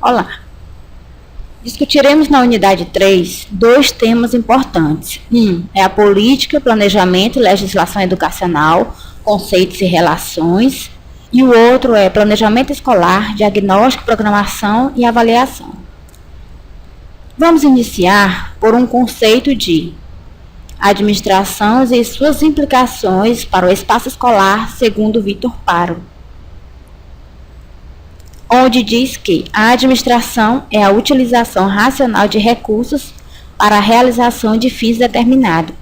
Olá! Discutiremos na unidade 3 dois temas importantes. Um é a política, planejamento e legislação educacional, conceitos e relações. E o outro é planejamento escolar, diagnóstico, programação e avaliação. Vamos iniciar por um conceito de administração e suas implicações para o espaço escolar, segundo Vitor Paro, onde diz que a administração é a utilização racional de recursos para a realização de fins determinados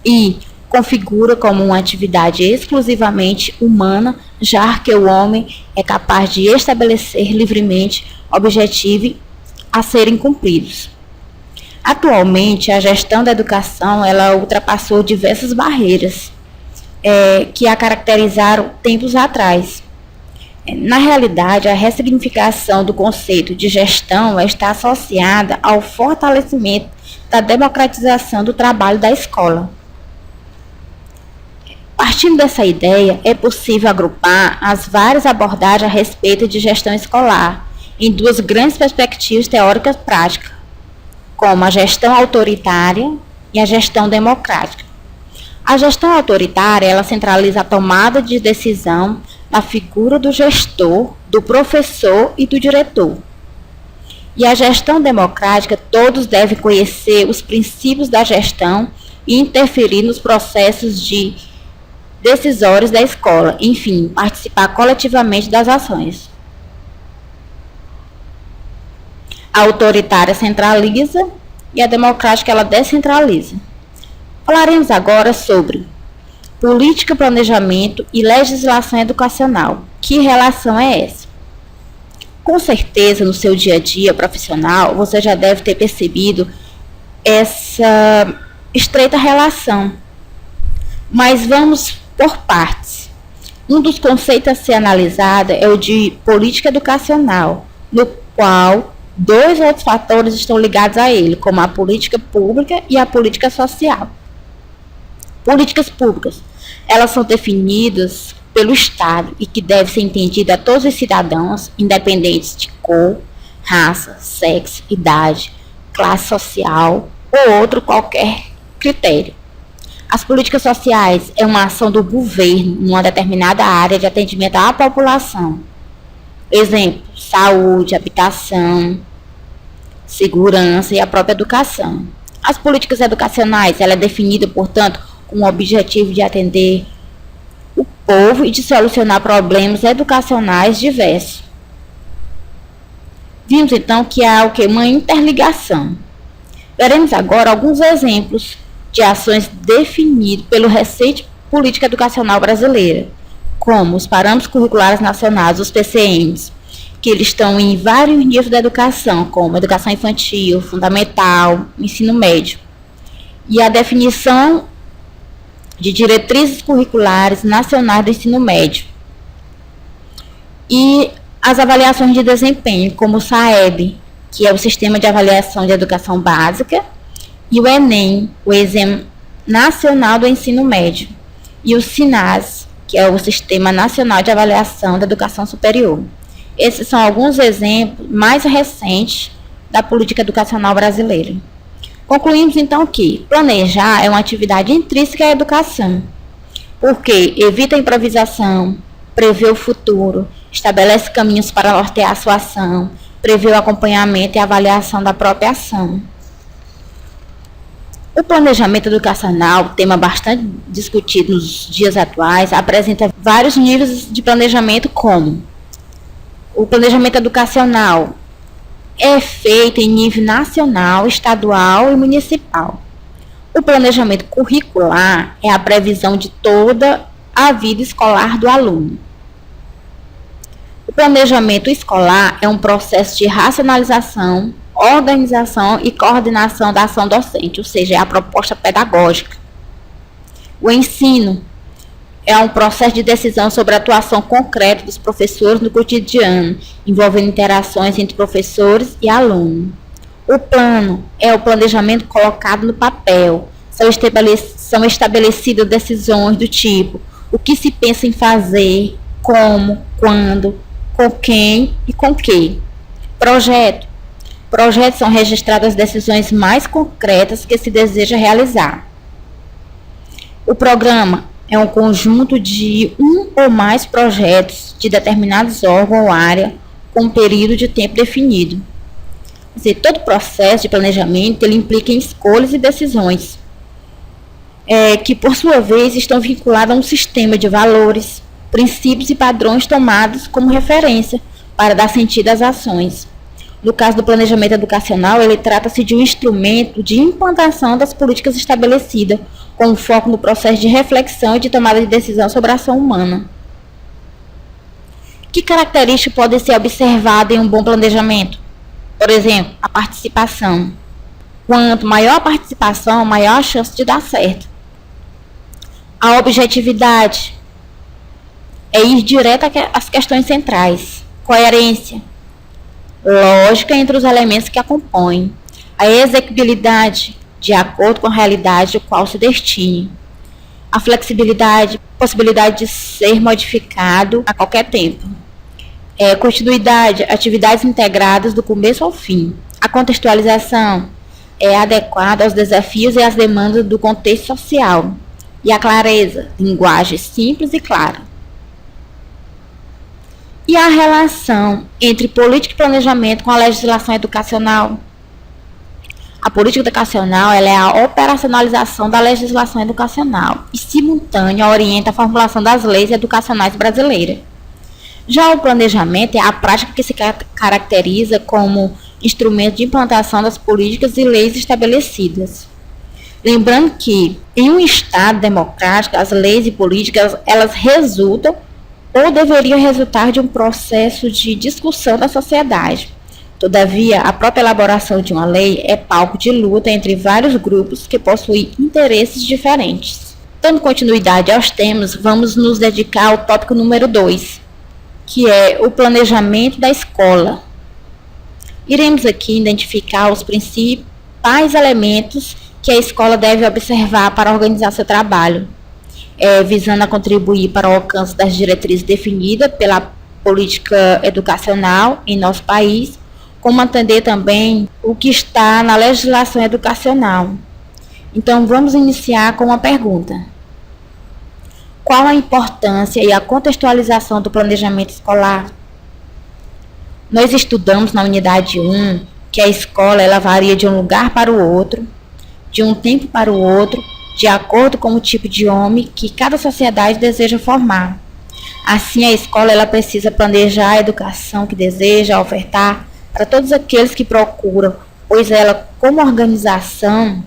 e configura como uma atividade exclusivamente humana, já que o homem é capaz de estabelecer livremente objetivos a serem cumpridos. Atualmente, a gestão da educação ela ultrapassou diversas barreiras que a caracterizaram tempos atrás. Na realidade, a ressignificação do conceito de gestão está associada ao fortalecimento da democratização do trabalho da escola. Partindo dessa ideia, é possível agrupar as várias abordagens a respeito de gestão escolar em duas grandes perspectivas teóricas práticas, como a gestão autoritária e a gestão democrática. A gestão autoritária, ela centraliza a tomada de decisão na figura do gestor, do professor e do diretor. E a gestão democrática, todos devem conhecer os princípios da gestão e interferir nos processos decisórios da escola, enfim, participar coletivamente das ações. A autoritária centraliza e a democrática ela descentraliza. Falaremos agora sobre política, planejamento e legislação educacional. Que relação é essa? Com certeza, no seu dia a dia profissional, você já deve ter percebido essa estreita relação. Mas vamos por partes. Um dos conceitos a ser analisado é o de política educacional, no qual dois outros fatores estão ligados a ele, como a política pública e a política social. Políticas públicas, elas são definidas pelo Estado e que devem ser entendidas a todos os cidadãos, independentes de cor, raça, sexo, idade, classe social ou outro qualquer critério. As políticas sociais é uma ação do governo em uma determinada área de atendimento à população. Exemplo, saúde, habitação, segurança e a própria educação. As políticas educacionais, ela é definida, portanto, com o objetivo de atender o povo e de solucionar problemas educacionais diversos. Vimos então que há uma interligação. Veremos agora alguns exemplos de ações definidas pelo recente política educacional brasileira, como os parâmetros curriculares nacionais, os PCNs, que eles estão em vários níveis da educação, como educação infantil, fundamental, ensino médio, e a definição de diretrizes curriculares nacionais do ensino médio, e as avaliações de desempenho, como o SAEB, que é o Sistema de Avaliação de Educação Básica, e o ENEM, o Exame Nacional do Ensino Médio, e o SINAS, que é o Sistema Nacional de Avaliação da Educação Superior. Esses são alguns exemplos mais recentes da política educacional brasileira. Concluímos então que planejar é uma atividade intrínseca à educação, porque evita a improvisação, prevê o futuro, estabelece caminhos para nortear a sua ação, prevê o acompanhamento e avaliação da própria ação. O planejamento educacional, tema bastante discutido nos dias atuais, apresenta vários níveis de planejamento, como o planejamento educacional é feito em nível nacional, estadual e municipal. O planejamento curricular é a previsão de toda a vida escolar do aluno. O planejamento escolar é um processo de racionalização, organização e coordenação da ação docente, ou seja, é a proposta pedagógica. O ensino é um processo de decisão sobre a atuação concreta dos professores no cotidiano, envolvendo interações entre professores e alunos. O plano é o planejamento colocado no papel. São estabelecidas decisões do tipo: o que se pensa em fazer, como, quando, com quem e com que. Projeto. Projetos são registradas as decisões mais concretas que se deseja realizar. O programa é um conjunto de um ou mais projetos de determinados órgãos ou área com um período de tempo definido. Quer dizer, todo processo de planejamento ele implica em escolhas e decisões, que por sua vez estão vinculadas a um sistema de valores, princípios e padrões tomados como referência para dar sentido às ações. No caso do planejamento educacional, ele trata-se de um instrumento de implantação das políticas estabelecidas, com foco no processo de reflexão e de tomada de decisão sobre a ação humana. Que características podem ser observadas em um bom planejamento? Por exemplo, a participação. Quanto maior a participação, maior a chance de dar certo. A objetividade é ir direto às questões centrais. Coerência. Lógica entre os elementos que a compõem. A execuibilidade, de acordo com a realidade ao qual se destine. A flexibilidade, possibilidade de ser modificado a qualquer tempo. Continuidade, atividades integradas do começo ao fim. A contextualização é adequada aos desafios e às demandas do contexto social. E a clareza, linguagem simples e clara. E a relação entre política e planejamento com a legislação educacional? A política educacional ela é a operacionalização da legislação educacional e, simultânea, orienta a formulação das leis educacionais brasileiras. Já o planejamento é a prática que se caracteriza como instrumento de implantação das políticas e leis estabelecidas. Lembrando que, em um Estado democrático, as leis e políticas elas resultam ou deveriam resultar de um processo de discussão da sociedade. Todavia, a própria elaboração de uma lei é palco de luta entre vários grupos que possuem interesses diferentes. Dando continuidade aos temas, vamos nos dedicar ao tópico número 2, que é o planejamento da escola. Iremos aqui identificar os principais elementos que a escola deve observar para organizar seu trabalho, visando a contribuir para o alcance das diretrizes definidas pela política educacional em nosso país, como atender também o que está na legislação educacional. Então, vamos iniciar com uma pergunta. Qual a importância e a contextualização do planejamento escolar? Nós estudamos na unidade 1 que a escola ela varia de um lugar para o outro, de um tempo para o outro, de acordo com o tipo de homem que cada sociedade deseja formar. Assim, a escola ela precisa planejar a educação que deseja ofertar para todos aqueles que procuram, pois ela, como organização,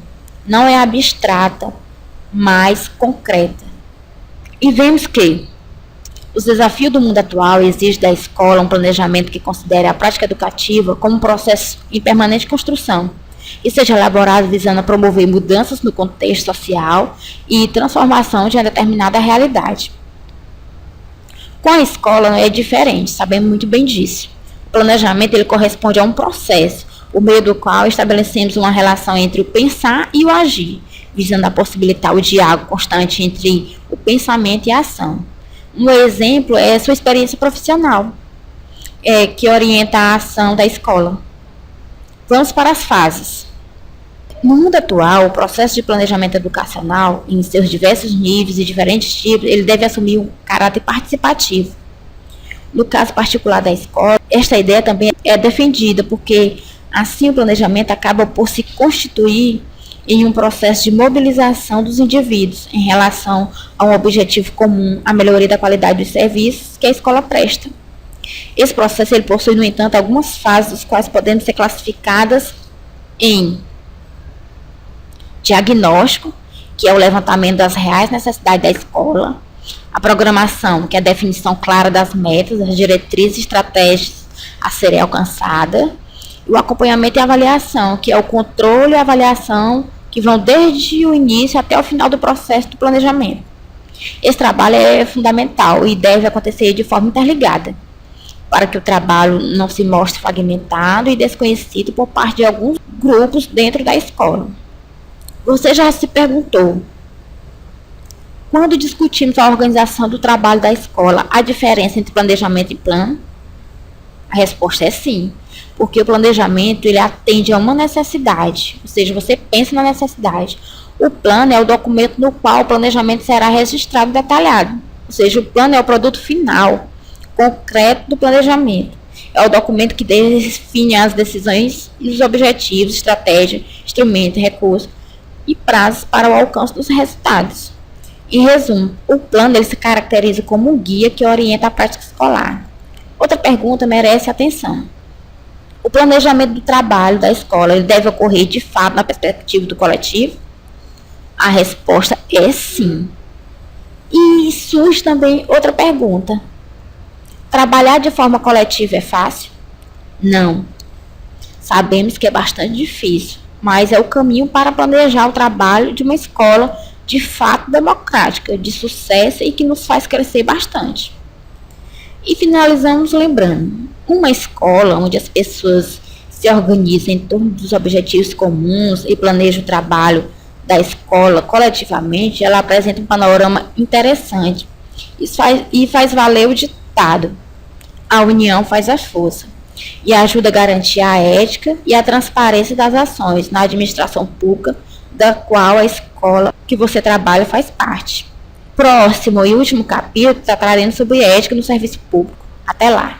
não é abstrata, mas concreta. E vemos que os desafios do mundo atual exigem da escola um planejamento que considere a prática educativa como um processo em permanente construção, e seja elaborado visando a promover mudanças no contexto social e transformação de uma determinada realidade. Com a escola é diferente, sabemos muito bem disso. O planejamento ele corresponde a um processo, por meio do qual estabelecemos uma relação entre o pensar e o agir, visando a possibilitar o diálogo constante entre o pensamento e a ação. Um exemplo é a sua experiência profissional, que orienta a ação da escola. Vamos para as fases. No mundo atual, o processo de planejamento educacional, em seus diversos níveis e diferentes tipos, ele deve assumir um caráter participativo. No caso particular da escola, esta ideia também é defendida, porque assim o planejamento acaba por se constituir em um processo de mobilização dos indivíduos em relação a um objetivo comum, a melhoria da qualidade dos serviços que a escola presta. Esse processo ele possui, no entanto, algumas fases, as quais podem ser classificadas em diagnóstico, que é o levantamento das reais necessidades da escola, a programação, que é a definição clara das metas, das diretrizes e estratégias a serem alcançadas, e o acompanhamento e avaliação, que é o controle e avaliação que vão desde o início até o final do processo do planejamento. Esse trabalho é fundamental e deve acontecer de forma interligada, para que o trabalho não se mostre fragmentado e desconhecido por parte de alguns grupos dentro da escola. Você já se perguntou, quando discutimos a organização do trabalho da escola, a diferença entre planejamento e plano? A resposta é sim. porque o planejamento ele atende a uma necessidade, ou seja, você pensa na necessidade. O plano é o documento no qual o planejamento será registrado e detalhado, ou seja, o plano é o produto final, concreto do planejamento. É o documento que define as decisões e os objetivos, estratégia, instrumento, recursos e prazos para o alcance dos resultados. Em resumo, o plano ele se caracteriza como um guia que orienta a prática escolar. Outra pergunta merece atenção. O planejamento do trabalho da escola ele deve ocorrer de fato na perspectiva do coletivo? A resposta é sim. E surge também outra pergunta. Trabalhar de forma coletiva é fácil? Não. Sabemos que é bastante difícil, mas é o caminho para planejar o trabalho de uma escola de fato democrática, de sucesso e que nos faz crescer bastante. E finalizamos lembrando, uma escola onde as pessoas se organizam em torno dos objetivos comuns e planejam o trabalho da escola coletivamente, ela apresenta um panorama interessante e faz valer o ditado: a união faz a força, e ajuda a garantir a ética e a transparência das ações na administração pública, da qual a escola que você trabalha faz parte. Próximo e último capítulo trataremos sobre ética no serviço público. Até lá!